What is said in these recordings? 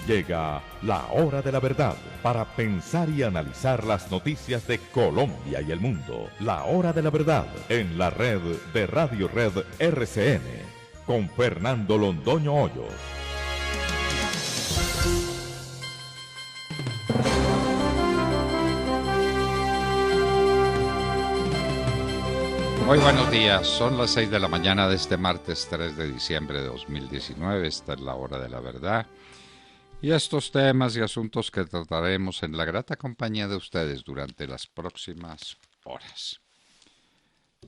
Llega la hora de la verdad para pensar y analizar las noticias de Colombia y el mundo. La hora de la verdad en la red de Radio Red RCN con Fernando Londoño Hoyos. Muy buenos días, son las 6 de la mañana de este martes 3 de diciembre de 2019, esta es la hora de la verdad y estos temas y asuntos que trataremos en la grata compañía de ustedes durante las próximas horas.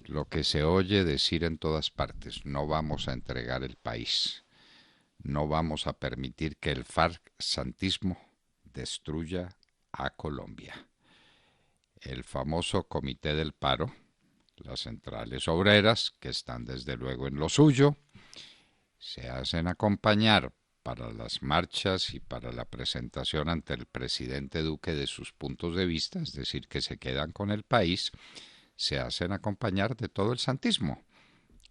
Lo que se oye decir en todas partes, no vamos a entregar el país, no vamos a permitir que el farsantismo destruya a Colombia. El famoso Comité del Paro, las centrales obreras, que están desde luego en lo suyo, se hacen acompañar para las marchas y para la presentación ante el presidente Duque de sus puntos de vista, es decir, que se quedan con el país, se hacen acompañar de todo el santismo.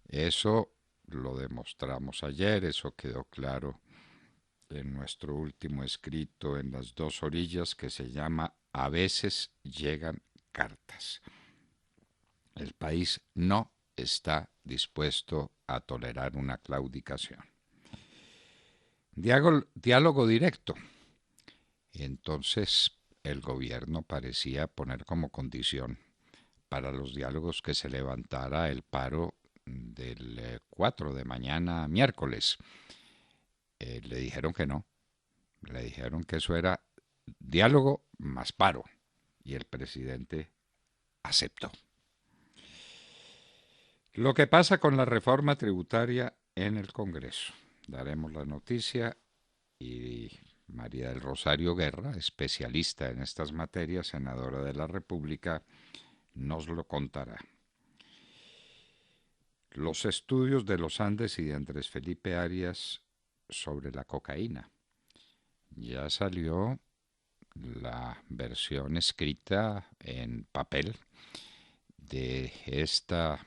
Eso lo demostramos ayer, eso quedó claro en nuestro último escrito en Las Dos Orillas, que se llama A veces llegan cartas. El país no está dispuesto a tolerar una claudicación. Diálogo directo. Entonces el gobierno parecía poner como condición para los diálogos que se levantara el paro del 4 de mañana miércoles. Le dijeron que no, le dijeron que eso era diálogo más paro y el presidente aceptó. Lo que pasa con la reforma tributaria en el Congreso. Daremos la noticia y María del Rosario Guerra, especialista en estas materias, senadora de la República, nos lo contará. Los estudios de los Andes y de Andrés Felipe Arias sobre la cocaína. Ya salió la versión escrita en papel de esta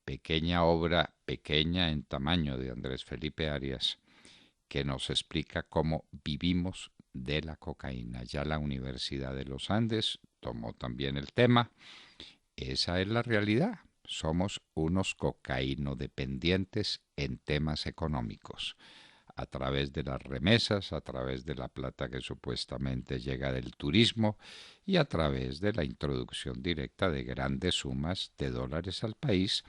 pequeña obra, pequeña en tamaño, de Andrés Felipe Arias, que nos explica cómo vivimos de la cocaína. Ya la Universidad de los Andes tomó también el tema. Esa es la realidad. Somos unos cocaínodependientes en temas económicos, a través de las remesas, a través de la plata que supuestamente llega del turismo y a través de la introducción directa de grandes sumas de dólares al país,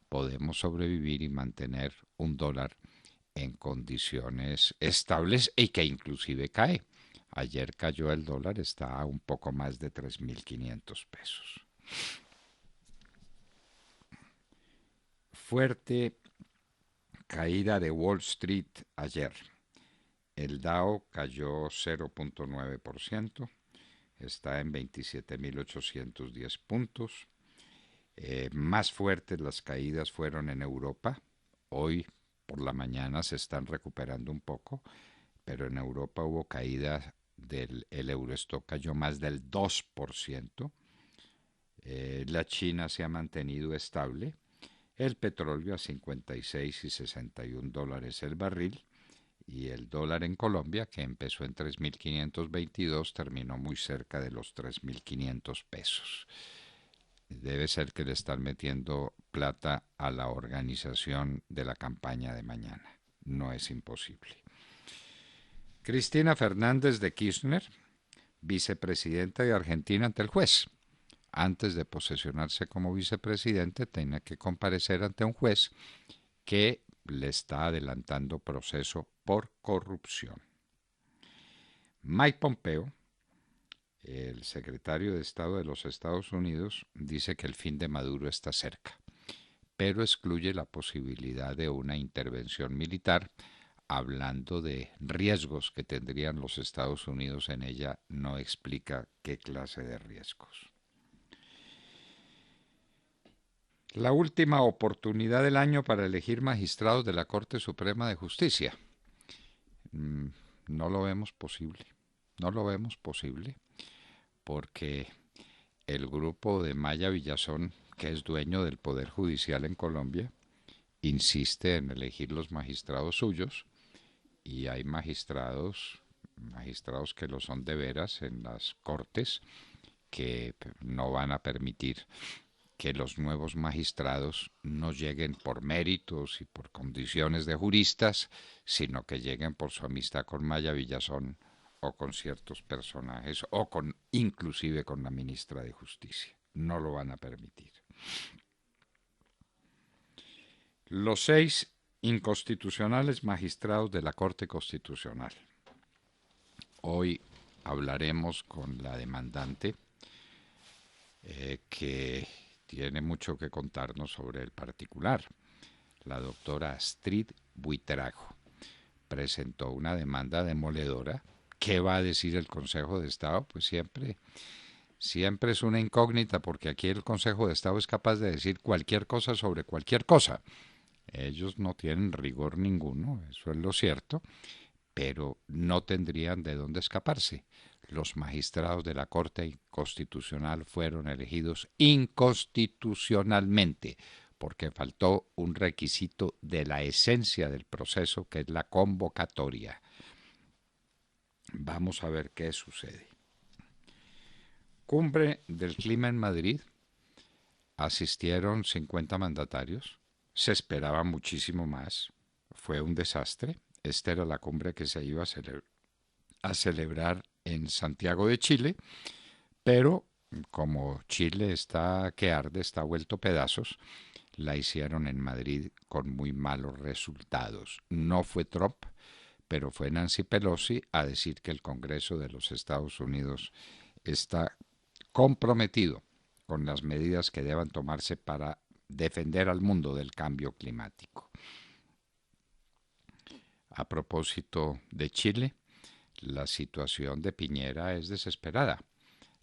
podemos sobrevivir y mantener un dólar en condiciones estables y que inclusive cae. Ayer cayó el dólar, está a un poco más de 3.500 pesos. Fuerte caída de Wall Street ayer. El Dow cayó 0.9%, está en 27.810 puntos. Más fuertes las caídas fueron en Europa. Hoy por la mañana se están recuperando un poco, pero en Europa hubo caída el Eurostock cayó más del 2%. La China se ha mantenido estable. El petróleo a 56 y 61 dólares el barril. Y el dólar en Colombia, que empezó en 3.522, terminó muy cerca de los 3.500 pesos. Debe ser que le están metiendo plata a la organización de la campaña de mañana. No es imposible. Cristina Fernández de Kirchner, vicepresidenta de Argentina ante el juez. Antes de posesionarse como vicepresidente, tiene que comparecer ante un juez que le está adelantando proceso por corrupción. Mike Pompeo, el secretario de Estado de los Estados Unidos, dice que el fin de Maduro está cerca, pero excluye la posibilidad de una intervención militar, hablando de riesgos que tendrían los Estados Unidos en ella. No explica qué clase de riesgos. La última oportunidad del año para elegir magistrados de la Corte Suprema de Justicia. No lo vemos posible. No lo vemos posible porque el grupo de Maya Villazón, que es dueño del Poder Judicial en Colombia, insiste en elegir los magistrados suyos y hay magistrados magistrados que lo son de veras en las cortes, que no van a permitir que los nuevos magistrados no lleguen por méritos y por condiciones de juristas, sino que lleguen por su amistad con Maya Villazón o con ciertos personajes o con inclusive con la ministra de Justicia. No lo van a permitir. Los 6 inconstitucionales magistrados de la Corte Constitucional. Hoy hablaremos con la demandante que tiene mucho que contarnos sobre el particular. La doctora Astrid Buitrago presentó una demanda demoledora. ¿Qué va a decir el Consejo de Estado? Pues siempre es una incógnita, porque aquí el Consejo de Estado es capaz de decir cualquier cosa sobre cualquier cosa. Ellos no tienen rigor ninguno, eso es lo cierto, pero no tendrían de dónde escaparse. Los magistrados de la Corte Constitucional fueron elegidos inconstitucionalmente, porque faltó un requisito de la esencia del proceso, que es la convocatoria. Vamos a ver qué sucede. Cumbre del Clima en Madrid. Asistieron 50 mandatarios. Se esperaba muchísimo más. Fue un desastre. Esta era la cumbre que se iba a celebrar en Santiago de Chile, pero como Chile está que arde, está vuelto pedazos, la hicieron en Madrid con muy malos resultados. No fue Trump, pero fue Nancy Pelosi a decir que el Congreso de los Estados Unidos está comprometido con las medidas que deban tomarse para defender al mundo del cambio climático. A propósito de Chile, la situación de Piñera es desesperada.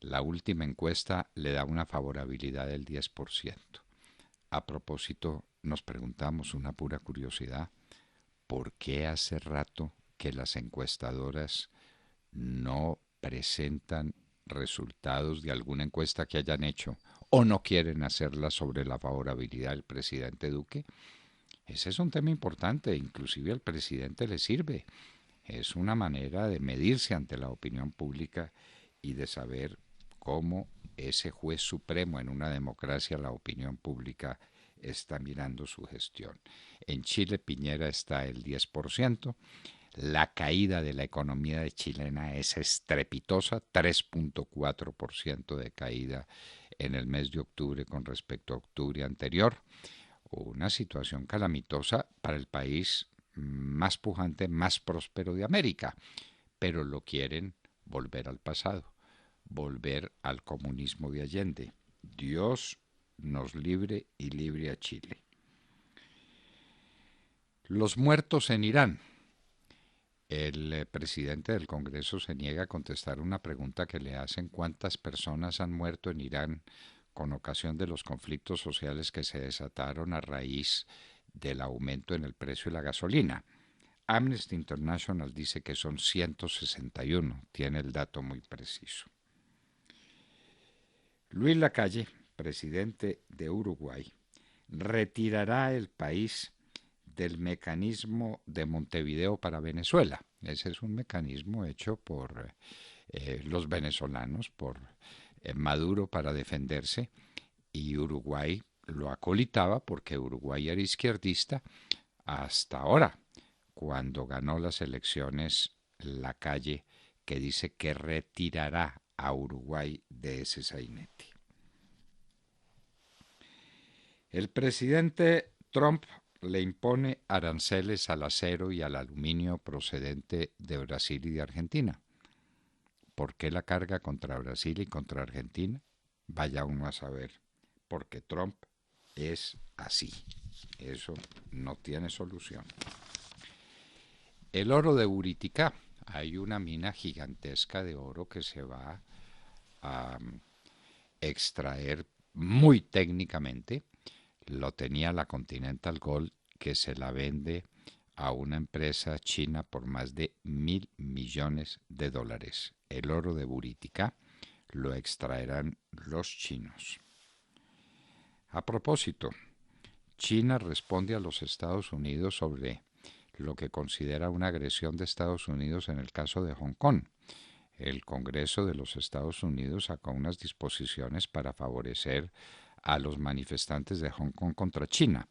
La última encuesta le da una favorabilidad del 10%. A propósito, nos preguntamos una pura curiosidad, ¿por qué hace rato que las encuestadoras no presentan resultados de alguna encuesta que hayan hecho o no quieren hacerla sobre la favorabilidad del presidente Duque? Ese es un tema importante, inclusive al presidente le sirve. Es una manera de medirse ante la opinión pública y de saber cómo ese juez supremo en una democracia, la opinión pública, está mirando su gestión. En Chile, Piñera está el 10%. La caída de la economía chilena es estrepitosa, 3.4% de caída en el mes de octubre con respecto a octubre anterior. Una situación calamitosa para el país más pujante, más próspero de América, pero lo quieren volver al pasado, volver al comunismo de Allende. Dios nos libre y libre a Chile. Los muertos en Irán. El presidente del Congreso se niega a contestar una pregunta que le hacen: ¿cuántas personas han muerto en Irán con ocasión de los conflictos sociales que se desataron a raíz del aumento en el precio de la gasolina? Amnesty International dice que son 161, tiene el dato muy preciso. Luis Lacalle, presidente de Uruguay, retirará el país del mecanismo de Montevideo para Venezuela. Ese es un mecanismo hecho por los venezolanos, por Maduro, para defenderse, y Uruguay lo acolitaba porque Uruguay era izquierdista hasta ahora, cuando ganó las elecciones Lacalle, que dice que retirará a Uruguay de ese sainete. El presidente Trump le impone aranceles al acero y al aluminio procedente de Brasil y de Argentina. ¿Por qué la carga contra Brasil y contra Argentina? Vaya uno a saber, porque Trump es así. Eso no tiene solución. El oro de Buriticá. Hay una mina gigantesca de oro que se va a extraer muy técnicamente. Lo tenía la Continental Gold, que se la vende a una empresa china por más de $1.000 millones. El oro de Buriticá lo extraerán los chinos. A propósito, China responde a los Estados Unidos sobre lo que considera una agresión de Estados Unidos en el caso de Hong Kong. El Congreso de los Estados Unidos sacó unas disposiciones para favorecer a los manifestantes de Hong Kong contra China.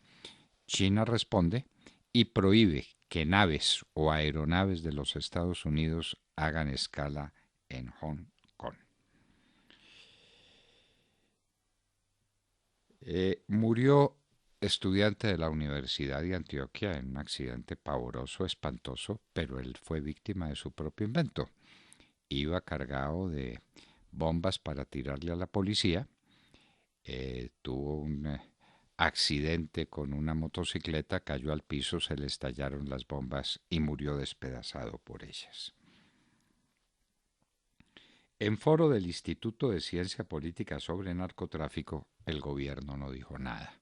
China responde y prohíbe que naves o aeronaves de los Estados Unidos hagan escala en Hong Kong. Murió estudiante de la Universidad de Antioquia en un accidente pavoroso, espantoso, pero él fue víctima de su propio invento. Iba cargado de bombas para tirarle a la policía, tuvo un accidente con una motocicleta, cayó al piso, se le estallaron las bombas y murió despedazado por ellas. En foro del Instituto de Ciencia Política sobre Narcotráfico, el gobierno no dijo nada.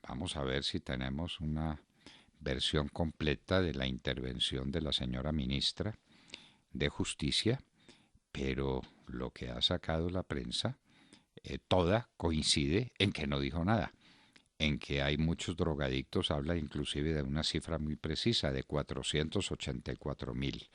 Vamos a ver si tenemos una versión completa de la intervención de la señora ministra de Justicia, pero lo que ha sacado la prensa toda coincide en que no dijo nada, en que hay muchos drogadictos, habla inclusive de una cifra muy precisa, de 484.000,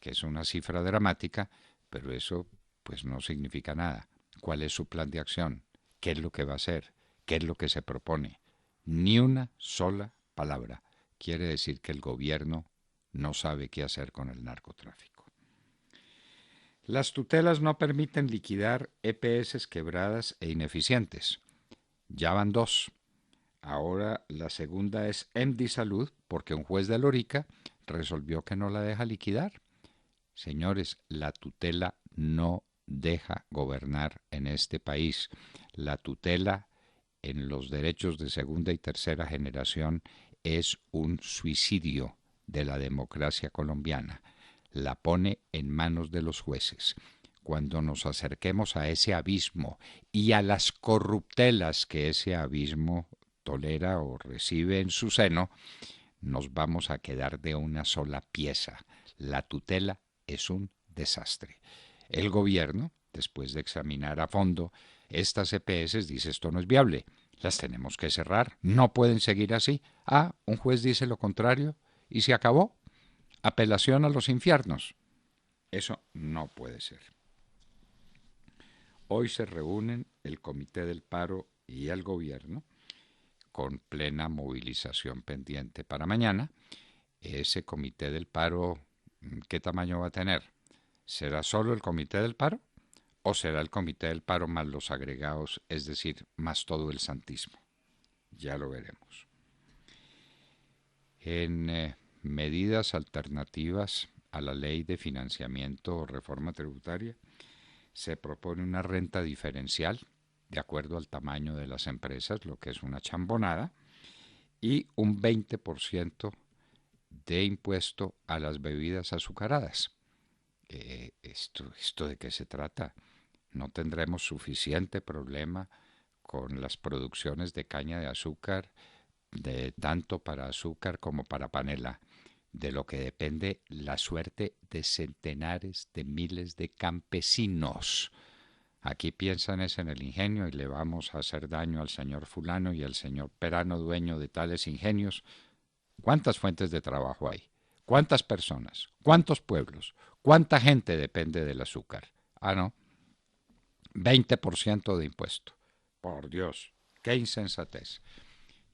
que es una cifra dramática, pero eso pues no significa nada. ¿Cuál es su plan de acción? ¿Qué es lo que va a hacer? ¿Qué es lo que se propone? Ni una sola palabra. Quiere decir que el gobierno no sabe qué hacer con el narcotráfico. Las tutelas no permiten liquidar EPS quebradas e ineficientes. Ya van 2. Ahora la segunda es EMDISalud, porque un juez de Lorica resolvió que no la deja liquidar. Señores, la tutela no deja gobernar en este país. La tutela en los derechos de segunda y tercera generación es un suicidio de la democracia colombiana. La pone en manos de los jueces. Cuando nos acerquemos a ese abismo y a las corruptelas que ese abismo tolera o recibe en su seno, nos vamos a quedar de una sola pieza. La tutela es un desastre. El gobierno, después de examinar a fondo estas EPS, dice esto no es viable, las tenemos que cerrar, no pueden seguir así. Un juez dice lo contrario y se acabó. Apelación a los infiernos. Eso no puede ser. Hoy se reúnen el Comité del Paro y el gobierno con plena movilización pendiente para mañana. Ese Comité del Paro, ¿qué tamaño va a tener? ¿Será solo el Comité del Paro o será el Comité del Paro más los agregados, es decir, más todo el santismo? Ya lo veremos. En medidas alternativas a la ley de financiamiento o reforma tributaria, se propone una renta diferencial de acuerdo al tamaño de las empresas, lo que es una chambonada, y un 20% de impuesto a las bebidas azucaradas. ¿Esto de qué se trata? No tendremos suficiente problema con las producciones de caña de azúcar, de tanto para azúcar como para panela, de lo que depende la suerte de centenares de miles de campesinos. Aquí piensan es en el ingenio y le vamos a hacer daño al señor fulano y al señor perano dueño de tales ingenios. ¿Cuántas fuentes de trabajo hay? ¿Cuántas personas? ¿Cuántos pueblos? ¿Cuánta gente depende del azúcar? No, 20% de impuesto. Por Dios, qué insensatez.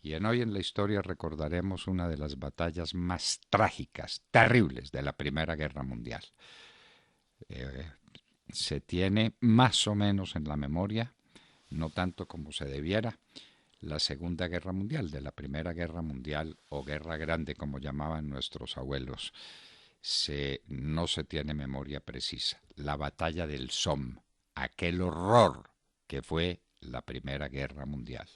Y hoy en la historia recordaremos una de las batallas más trágicas, terribles de la Primera Guerra Mundial. Se tiene más o menos en la memoria, no tanto como se debiera, la Segunda Guerra Mundial. De la Primera Guerra Mundial, o Guerra Grande como llamaban nuestros abuelos, no se tiene memoria precisa. La batalla del Somme, aquel horror que fue la Primera Guerra Mundial.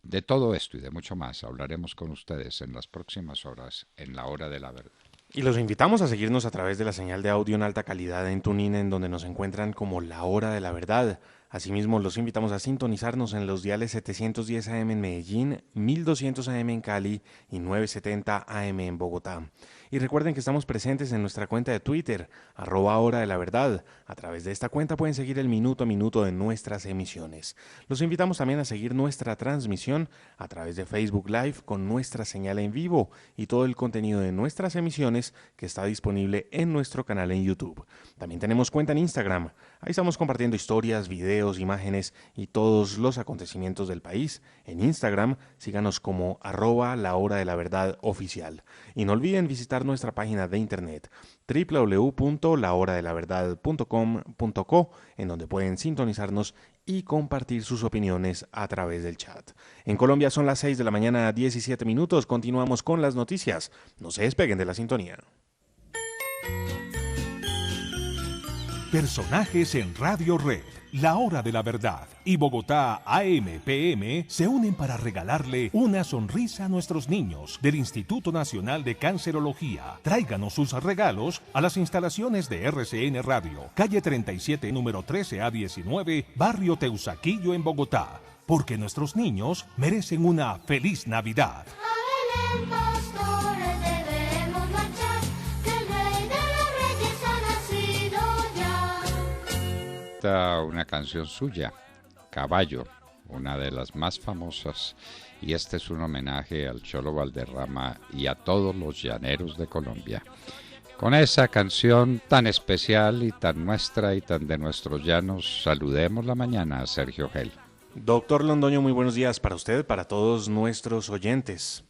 De todo esto y de mucho más hablaremos con ustedes en las próximas horas en La Hora de la Verdad. Y los invitamos a seguirnos a través de la señal de audio en alta calidad en TuneIn, en donde nos encuentran como La Hora de la Verdad. Asimismo, los invitamos a sintonizarnos en los diales 710 AM en Medellín, 1200 AM en Cali y 970 AM en Bogotá. Y recuerden que estamos presentes en nuestra cuenta de Twitter, @Hora de la Verdad. A través de esta cuenta pueden seguir el minuto a minuto de nuestras emisiones. Los invitamos también a seguir nuestra transmisión a través de Facebook Live con nuestra señal en vivo y todo el contenido de nuestras emisiones que está disponible en nuestro canal en YouTube. También tenemos cuenta en Instagram. Ahí estamos compartiendo historias, videos, imágenes y todos los acontecimientos del país. En Instagram, síganos como @La Hora de la Verdad Oficial. Y no olviden visitar nuestra página de internet www.lahoradelaverdad.com.co, en donde pueden sintonizarnos y compartir sus opiniones a través del chat. En Colombia son las 6 de la mañana, 17 minutos. Continuamos con las noticias. No se despeguen de la sintonía. Personajes en Radio Red, La Hora de la Verdad y Bogotá AM/PM se unen para regalarle una sonrisa a nuestros niños del Instituto Nacional de Cancerología. Tráiganos sus regalos a las instalaciones de RCN Radio, calle 37, número 13A19, barrio Teusaquillo en Bogotá, porque nuestros niños merecen una feliz Navidad. Una canción suya, Caballo, una de las más famosas, y este es un homenaje al Cholo Valderrama y a todos los llaneros de Colombia. Con esa canción tan especial y tan nuestra y tan de nuestros llanos, saludemos la mañana a Sergio Gel. Doctor Londoño, muy buenos días para usted, para todos nuestros oyentes.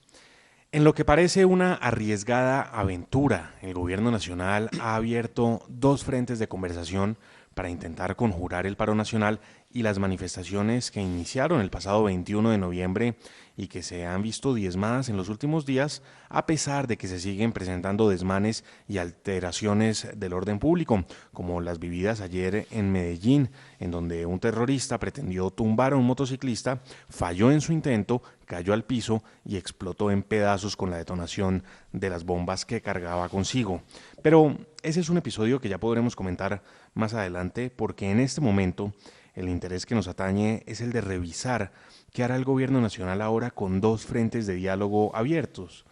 En lo que parece una arriesgada aventura, el gobierno nacional ha abierto dos frentes de conversación para intentar conjurar el paro nacional y las manifestaciones que iniciaron el pasado 21 de noviembre y que se han visto diezmadas en los últimos días, a pesar de que se siguen presentando desmanes y alteraciones del orden público, como las vividas ayer en Medellín, en donde un terrorista pretendió tumbar a un motociclista, falló en su intento, cayó al piso y explotó en pedazos con la detonación de las bombas que cargaba consigo. Pero ese es un episodio que ya podremos comentar más adelante, porque en este momento el interés que nos atañe es el de revisar qué hará el gobierno nacional ahora con dos frentes de diálogo abiertos.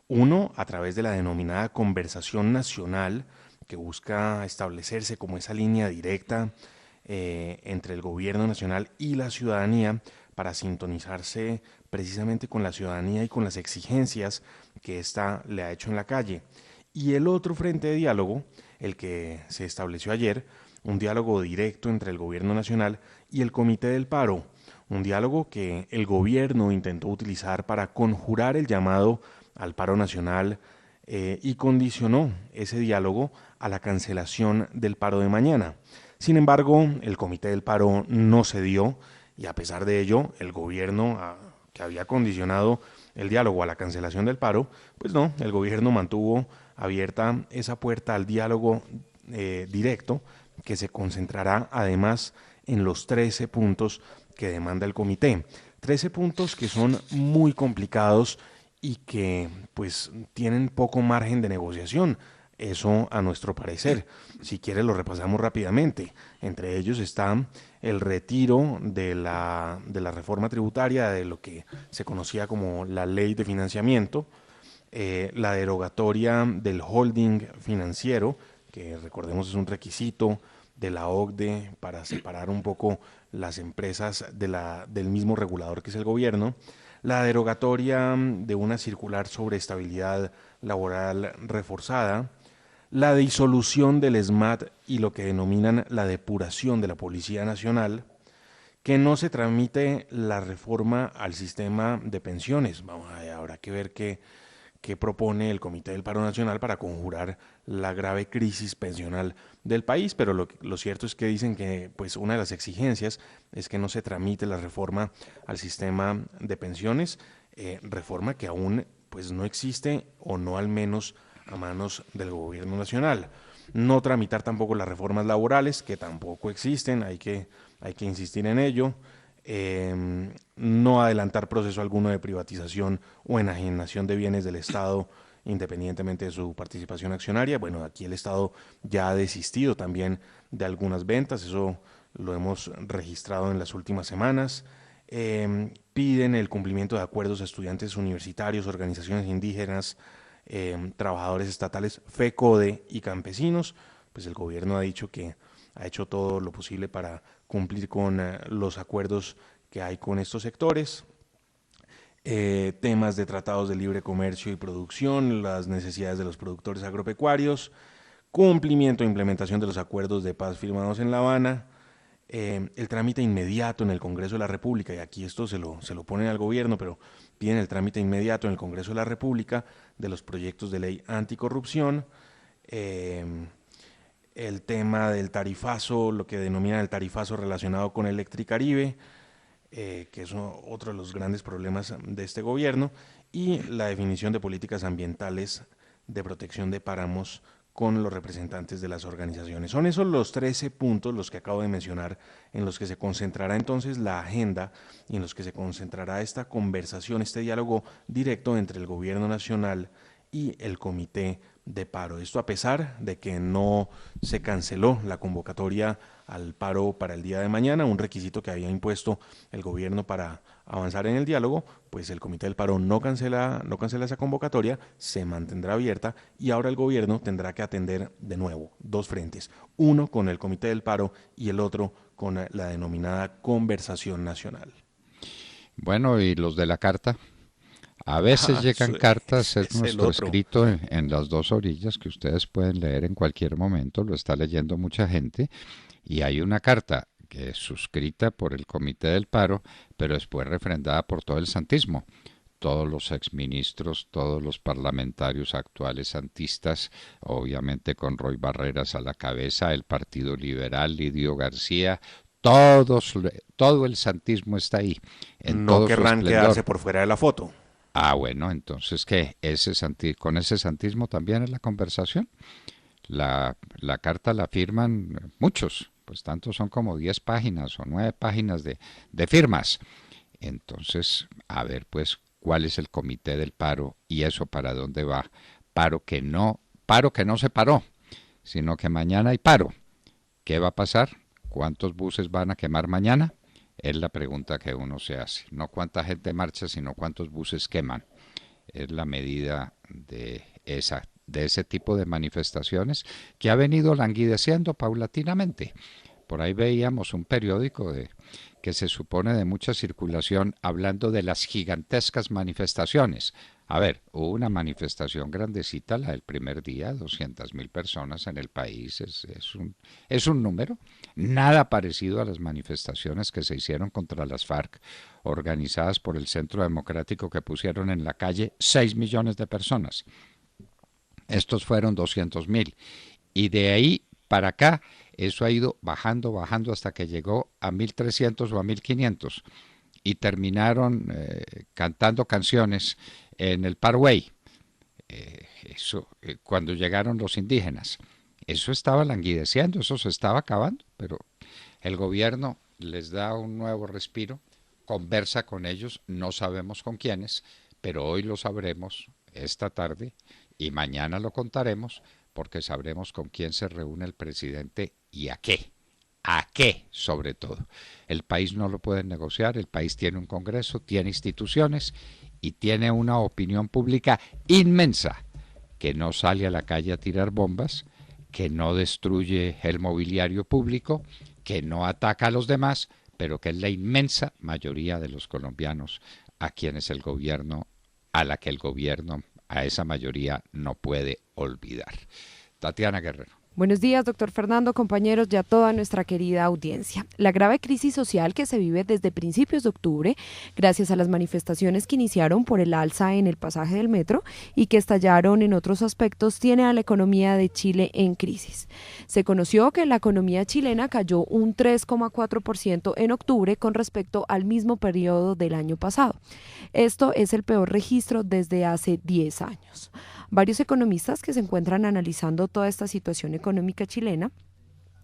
Uno, a través de la denominada conversación nacional, que busca establecerse como esa línea directa entre el gobierno nacional y la ciudadanía para sintonizarse precisamente con la ciudadanía y con las exigencias que ésta le ha hecho en la calle. Y el otro frente de diálogo, el que se estableció ayer, un diálogo directo entre el gobierno nacional y el Comité del Paro, un diálogo que el gobierno intentó utilizar para conjurar el llamado al paro nacional y condicionó ese diálogo a la cancelación del paro de mañana. Sin embargo, el Comité del Paro no cedió y a pesar de ello, el gobierno que había condicionado el diálogo a la cancelación del paro, pues no, el gobierno mantuvo abierta esa puerta al diálogo directo, que se concentrará además en los 13 puntos que demanda el comité. 13 puntos que son muy complicados y que pues tienen poco margen de negociación. Eso a nuestro parecer. Si quiere lo repasamos rápidamente. Entre ellos está el retiro de la reforma tributaria, de lo que se conocía como la ley de financiamiento, la derogatoria del holding financiero, que recordemos es un requisito de la OCDE para separar un poco las empresas del mismo regulador que es el gobierno, la derogatoria de una circular sobre estabilidad laboral reforzada, la disolución del ESMAD y lo que denominan la depuración de la Policía Nacional, que no se tramite la reforma al sistema de pensiones. Habrá que ver qué propone el Comité del Paro Nacional para conjurar la grave crisis pensional del país, pero lo cierto es que dicen que pues una de las exigencias es que no se tramite la reforma al sistema de pensiones, reforma que aún pues no existe o no al menos a manos del gobierno nacional. No tramitar tampoco las reformas laborales, que tampoco existen, hay que insistir en ello. No adelantar proceso alguno de privatización o enajenación de bienes del Estado independientemente de su participación accionaria. Bueno, aquí el Estado ya ha desistido también de algunas ventas, eso lo hemos registrado en las últimas semanas. Piden el cumplimiento de acuerdos a estudiantes universitarios, organizaciones indígenas, trabajadores estatales, FECODE y campesinos. Pues el gobierno ha dicho que ha hecho todo lo posible para cumplir con los acuerdos que hay con estos sectores. Temas de tratados de libre comercio y producción, las necesidades de los productores agropecuarios, cumplimiento e implementación de los acuerdos de paz firmados en La Habana, el trámite inmediato en el Congreso de la República, y aquí esto se lo ponen al gobierno, pero piden el trámite inmediato en el Congreso de la República de los proyectos de ley anticorrupción, el tema del tarifazo, lo que denominan el tarifazo relacionado con Electricaribe, que es otro de los grandes problemas de este gobierno, y la definición de políticas ambientales de protección de páramos con los representantes de las organizaciones. Son esos los 13 puntos, los que acabo de mencionar, en los que se concentrará entonces la agenda y en los que se concentrará esta conversación, este diálogo directo entre el gobierno nacional y el comité de paro. Esto a pesar de que no se canceló la convocatoria al paro para el día de mañana, un requisito que había impuesto el gobierno para avanzar en el diálogo, pues el comité del paro no cancela esa convocatoria, se mantendrá abierta y ahora el gobierno tendrá que atender de nuevo dos frentes, uno con el comité del paro y el otro con la denominada conversación nacional. Bueno, ¿y los de la carta? A veces llegan cartas, es nuestro escrito en las dos orillas que ustedes pueden leer en cualquier momento, lo está leyendo mucha gente, y hay una carta que es suscrita por el Comité del Paro, pero después refrendada por todo el santismo. Todos los exministros, todos los parlamentarios actuales santistas, obviamente con Roy Barreras a la cabeza, el Partido Liberal, Lidio García, todo el santismo está ahí. No querrán quedarse por fuera de la foto. Ah, bueno, entonces, ¿qué? ¿Con ese santismo también es la conversación? La carta la firman muchos, pues tanto son como 10 páginas o 9 páginas de firmas. Entonces, a ver, pues, ¿cuál es el comité del paro y eso para dónde va? Paro que no se paró, sino que mañana hay paro. ¿Qué va a pasar? ¿Cuántos buses van a quemar mañana? Es la pregunta que uno se hace. No cuánta gente marcha, sino cuántos buses queman. Es la medida de ese tipo de manifestaciones que ha venido languideciendo paulatinamente. Por ahí veíamos un periódico que se supone de mucha circulación hablando de las gigantescas manifestaciones. A ver, hubo una manifestación grandecita, la del primer día, 200.000 personas en el país, es un número, nada parecido a las manifestaciones que se hicieron contra las FARC, organizadas por el Centro Democrático, que pusieron en la calle 6 millones de personas. Estos fueron 200.000, y de ahí para acá, eso ha ido bajando hasta que llegó a 1.300 o a 1.500, y terminaron cantando canciones en el Parkway, cuando llegaron los indígenas. Eso estaba languideciendo, eso se estaba acabando, pero el gobierno les da un nuevo respiro, conversa con ellos, no sabemos con quiénes, pero hoy lo sabremos esta tarde y mañana lo contaremos, porque sabremos con quién se reúne el presidente y a qué. ¿A qué, sobre todo? El país no lo puede negociar, el país tiene un Congreso, tiene instituciones y tiene una opinión pública inmensa que no sale a la calle a tirar bombas, que no destruye el mobiliario público, que no ataca a los demás, pero que es la inmensa mayoría de los colombianos a quienes el gobierno, a esa mayoría no puede olvidar. Tatiana Guerrero. Buenos días, doctor Fernando, compañeros y a toda nuestra querida audiencia. La grave crisis social que se vive desde principios de octubre, gracias a las manifestaciones que iniciaron por el alza en el pasaje del metro y que estallaron en otros aspectos, tiene a la economía de Chile en crisis. Se conoció que la economía chilena cayó un 3,4% en octubre con respecto al mismo periodo del año pasado. Esto es el peor registro desde hace 10 años. Varios economistas que se encuentran analizando toda esta situación económica chilena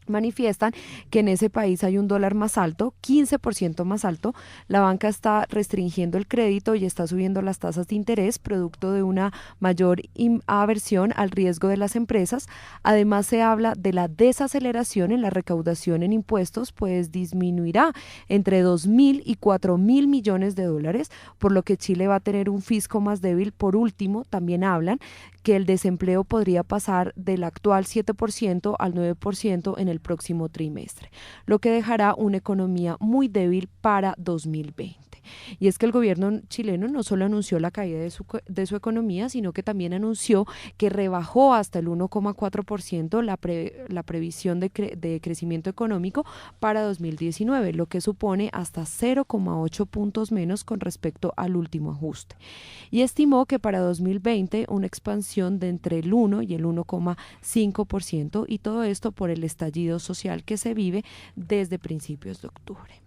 manifiestan que en ese país hay un dólar más alto, 15% más alto. La banca está restringiendo el crédito y está subiendo las tasas de interés, producto de una mayor aversión al riesgo de las empresas. Además, se habla de la desaceleración en la recaudación en impuestos, pues disminuirá entre 2.000 y 4.000 millones de dólares, por lo que Chile va a tener un fisco más débil. Por último, también hablan que el desempleo podría pasar del actual 7% al 9% en el próximo trimestre, lo que dejará una economía muy débil para 2020. Y es que el gobierno chileno no solo anunció la caída de su economía, sino que también anunció que rebajó hasta el 1,4% la previsión de crecimiento económico para 2019, lo que supone hasta 0,8 puntos menos con respecto al último ajuste. Y estimó que para 2020 una expansión de entre el 1 y el 1,5%, y todo esto por el estallido social que se vive desde principios de octubre.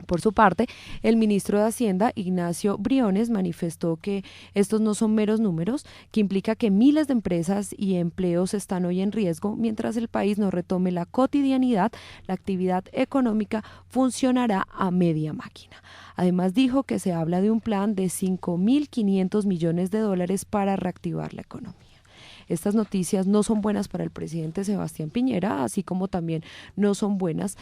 Por su parte, el ministro de Hacienda, Ignacio Briones, manifestó que estos no son meros números, que implica que miles de empresas y empleos están hoy en riesgo. Mientras el país no retome la cotidianidad, la actividad económica funcionará a media máquina. Además, dijo que se habla de un plan de 5.500 millones de dólares para reactivar la economía. Estas noticias no son buenas para el presidente Sebastián Piñera, así como también no son buenas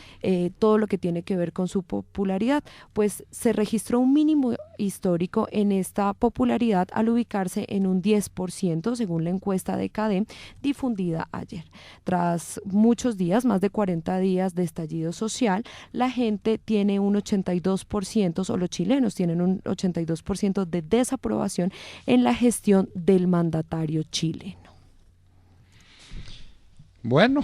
todo lo que tiene que ver con su popularidad, pues se registró un mínimo histórico en esta popularidad al ubicarse en un 10% según la encuesta de CADEM difundida ayer. Tras muchos días, más de 40 días de estallido social, la gente tiene un 82%, o los chilenos tienen un 82% de desaprobación en la gestión del mandatario chileno. Bueno,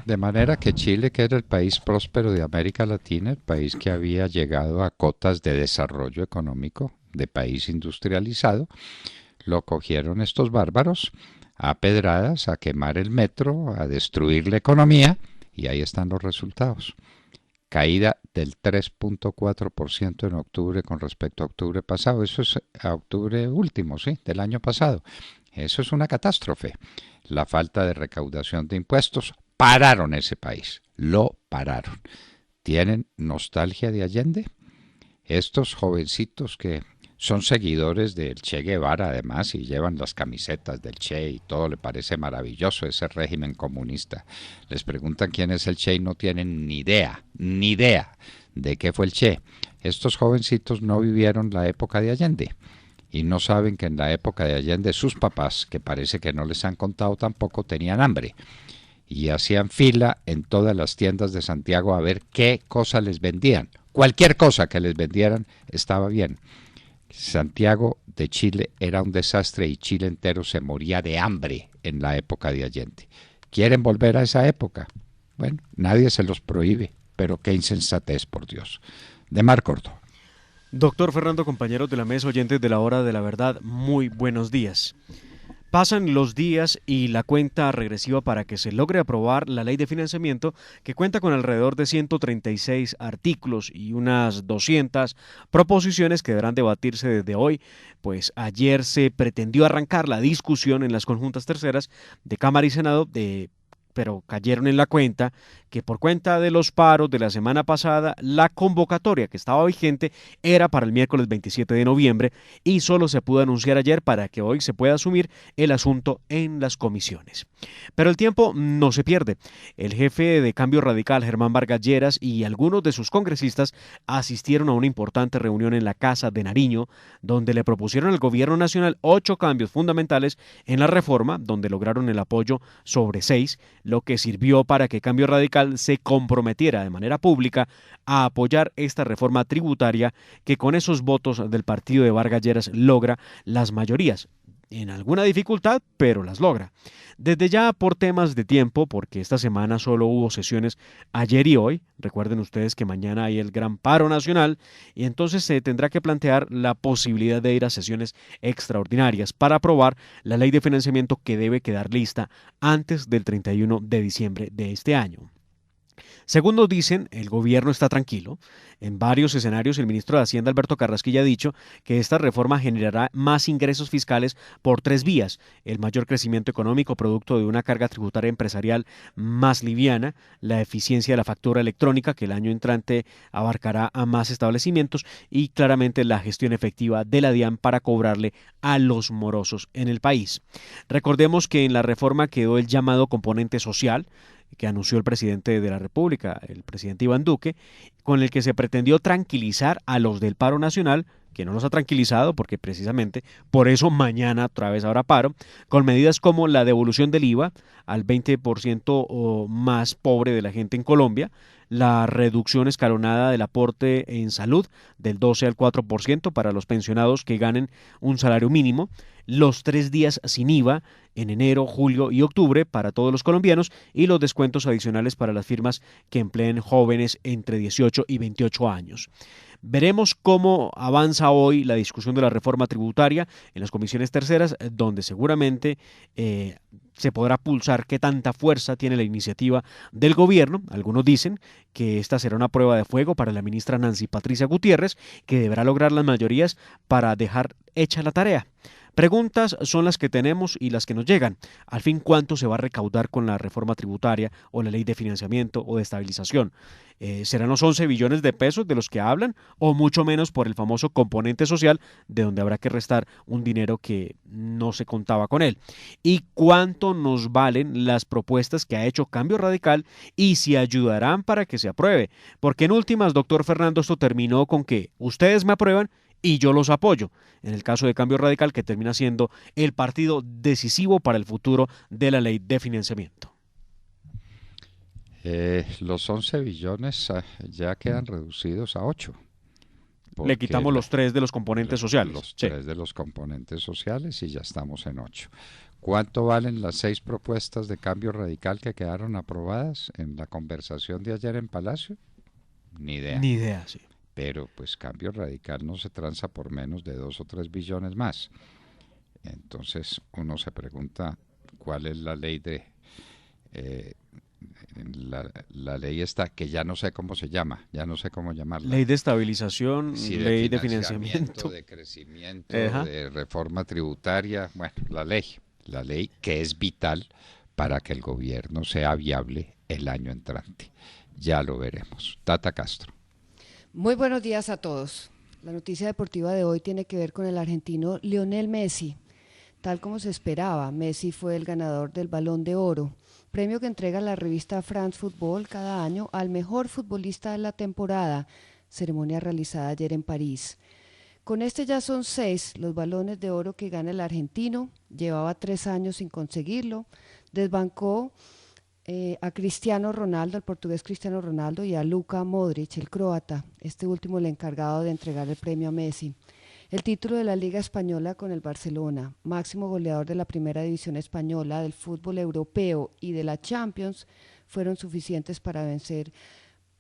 de manera que Chile, que era el país próspero de América Latina, el país que había llegado a cotas de desarrollo económico, de país industrializado, lo cogieron estos bárbaros a pedradas, a quemar el metro, a destruir la economía, y ahí están los resultados. Caída del 3,4% en octubre con respecto a octubre pasado. Eso es a octubre último, sí, del año pasado. Eso es una catástrofe. La falta de recaudación de impuestos pararon ese país, lo pararon. ¿Tienen nostalgia de Allende? Estos jovencitos que son seguidores del Che Guevara además y llevan las camisetas del Che y todo le parece maravilloso ese régimen comunista. Les preguntan quién es el Che y no tienen ni idea de qué fue el Che. Estos jovencitos no vivieron la época de Allende. Y no saben que en la época de Allende sus papás, que parece que no les han contado tampoco, tenían hambre. Y hacían fila en todas las tiendas de Santiago a ver qué cosa les vendían. Cualquier cosa que les vendieran estaba bien. Santiago de Chile era un desastre y Chile entero se moría de hambre en la época de Allende. ¿Quieren volver a esa época? Bueno, nadie se los prohíbe, pero qué insensatez, por Dios. De Mar Córdoba. Doctor Fernando, compañeros de la mesa, oyentes de la Hora de la Verdad, muy buenos días. Pasan los días y la cuenta regresiva para que se logre aprobar la ley de financiamiento, que cuenta con alrededor de 136 artículos y unas 200 proposiciones que deberán debatirse desde hoy, pues ayer se pretendió arrancar la discusión en las conjuntas terceras de Cámara y Senado, pero cayeron en la cuenta que por cuenta de los paros de la semana pasada, la convocatoria que estaba vigente era para el miércoles 27 de noviembre y solo se pudo anunciar ayer para que hoy se pueda asumir el asunto en las comisiones. Pero el tiempo no se pierde. El jefe de Cambio Radical, Germán Vargas Lleras, y algunos de sus congresistas asistieron a una importante reunión en la Casa de Nariño, donde le propusieron al gobierno nacional 8 cambios fundamentales en la reforma, donde lograron el apoyo sobre 6, lo que sirvió para que Cambio Radical se comprometiera de manera pública a apoyar esta reforma tributaria que con esos votos del partido de Vargas Lleras logra las mayorías. En alguna dificultad, pero las logra. Desde ya por temas de tiempo, porque esta semana solo hubo sesiones ayer y hoy, recuerden ustedes que mañana hay el gran paro nacional y entonces se tendrá que plantear la posibilidad de ir a sesiones extraordinarias para aprobar la ley de financiamiento que debe quedar lista antes del 31 de diciembre de este año. Según nos dicen, el gobierno está tranquilo. En varios escenarios, el ministro de Hacienda, Alberto Carrasquilla, ha dicho que esta reforma generará más ingresos fiscales por 3 vías: el mayor crecimiento económico producto de una carga tributaria empresarial más liviana, la eficiencia de la factura electrónica, que el año entrante abarcará a más establecimientos, y claramente la gestión efectiva de la DIAN para cobrarle a los morosos en el país. Recordemos que en la reforma quedó el llamado componente social, que anunció el presidente de la República, el presidente Iván Duque, con el que se pretendió tranquilizar a los del paro nacional, que no los ha tranquilizado porque precisamente por eso mañana otra vez habrá paro, con medidas como la devolución del IVA al 20% o más pobre de la gente en Colombia, la reducción escalonada del aporte en salud del 12 al 4% para los pensionados que ganen un salario mínimo, los 3 días sin IVA en enero, julio y octubre para todos los colombianos y los descuentos adicionales para las firmas que empleen jóvenes entre 18 y 28 años. Veremos cómo avanza hoy la discusión de la reforma tributaria en las comisiones terceras, donde seguramente se podrá pulsar qué tanta fuerza tiene la iniciativa del gobierno. Algunos dicen que esta será una prueba de fuego para la ministra Nancy Patricia Gutiérrez, que deberá lograr las mayorías para dejar hecha la tarea. Preguntas son las que tenemos y las que nos llegan. Al fin, ¿cuánto se va a recaudar con la reforma tributaria o la ley de financiamiento o de estabilización? ¿Serán los 11 billones de pesos de los que hablan o mucho menos por el famoso componente social, de donde habrá que restar un dinero que no se contaba con él? ¿Y cuánto nos valen las propuestas que ha hecho Cambio Radical y si ayudarán para que se apruebe? Porque en últimas, doctor Fernando, esto terminó con que ustedes me aprueban y yo los apoyo, en el caso de Cambio Radical, que termina siendo el partido decisivo para el futuro de la ley de financiamiento. Los 11 billones ya quedan reducidos a 8. Le quitamos los 3 de los componentes sociales. Los 3 de los componentes sociales y ya estamos en 8. ¿Cuánto valen las 6 propuestas de Cambio Radical que quedaron aprobadas en la conversación de ayer en Palacio? Ni idea. Ni idea, sí. Pero pues Cambio Radical no se transa por menos de 2 o 3 billones más. Entonces uno se pregunta cuál es la ley de... la ley esta, que ya no sé cómo se llama, ya no sé cómo llamarla. Ley de estabilización, sí, ley de financiamiento. De crecimiento, de reforma tributaria, bueno, la ley que es vital para que el gobierno sea viable el año entrante. Ya lo veremos. Tata Castro. Muy buenos días a todos. La noticia deportiva de hoy tiene que ver con el argentino Lionel Messi. Tal como se esperaba, Messi fue el ganador del Balón de Oro, premio que entrega la revista France Football cada año al mejor futbolista de la temporada, ceremonia realizada ayer en París. Con este ya son 6 los Balones de Oro que gana el argentino, llevaba 3 años sin conseguirlo, desbancó a Cristiano Ronaldo, al portugués Cristiano Ronaldo, y a Luka Modric, el croata, este último el encargado de entregar el premio a Messi. El título de la Liga Española con el Barcelona, máximo goleador de la Primera División Española, del fútbol europeo y de la Champions, fueron suficientes para vencer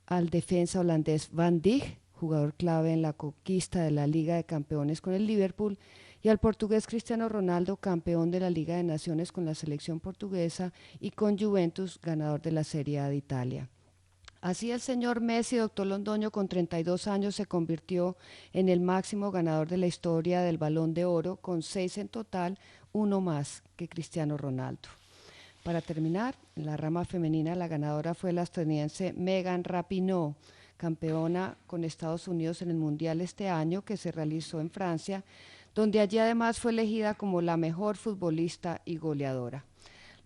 al defensa holandés Van Dijk, jugador clave en la conquista de la Liga de Campeones con el Liverpool, y al portugués Cristiano Ronaldo, campeón de la Liga de Naciones con la selección portuguesa y con Juventus, ganador de la Serie A de Italia. Así el señor Messi, doctor Londoño, con 32 años se convirtió en el máximo ganador de la historia del Balón de Oro, con 6 en total, 1 más que Cristiano Ronaldo. Para terminar, en la rama femenina, la ganadora fue la estadounidense Megan Rapinoe, campeona con Estados Unidos en el Mundial este año, que se realizó en Francia, donde allí además fue elegida como la mejor futbolista y goleadora.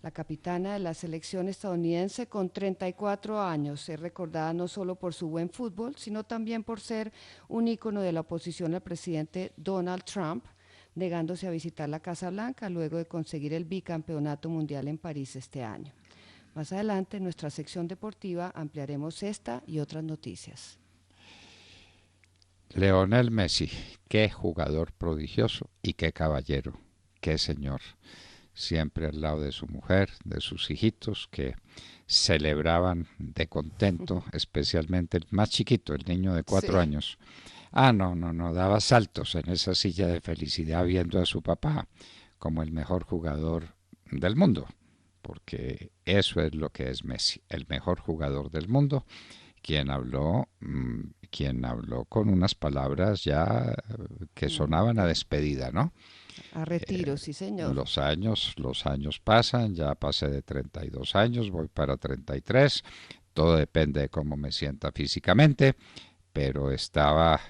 La capitana de la selección estadounidense, con 34 años, es recordada no solo por su buen fútbol, sino también por ser un ícono de la oposición al presidente Donald Trump, negándose a visitar la Casa Blanca luego de conseguir el bicampeonato mundial en París este año. Más adelante, en nuestra sección deportiva, ampliaremos esta y otras noticias. Lionel Messi, qué jugador prodigioso y qué caballero, qué señor. Siempre al lado de su mujer, de sus hijitos, que celebraban de contento, especialmente el más chiquito, el niño de 4 años. No, daba saltos en esa silla de felicidad viendo a su papá como el mejor jugador del mundo. porque eso es lo que es Messi, el mejor jugador del mundo, quien habló con unas palabras ya que sonaban a despedida, ¿no? A retiro, sí, señor. Los años pasan, ya pasé de 32 años, voy para 33, todo depende de cómo me sienta físicamente, pero estaba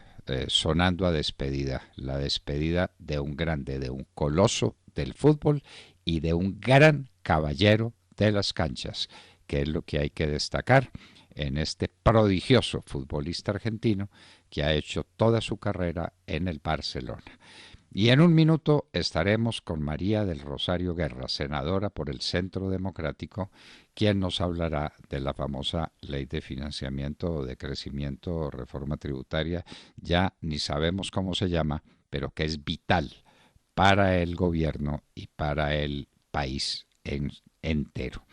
sonando a despedida, la despedida de un grande, de un coloso del fútbol y de un gran caballero de las canchas, que es lo que hay que destacar en este prodigioso futbolista argentino que ha hecho toda su carrera en el Barcelona. Y en un minuto estaremos con María del Rosario Guerra, senadora por el Centro Democrático, quien nos hablará de la famosa Ley de Financiamiento o de Crecimiento o Reforma Tributaria, ya ni sabemos cómo se llama, pero que es vital para el gobierno y para el país entero.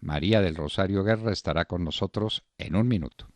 María del Rosario Guerra estará con nosotros en un minuto.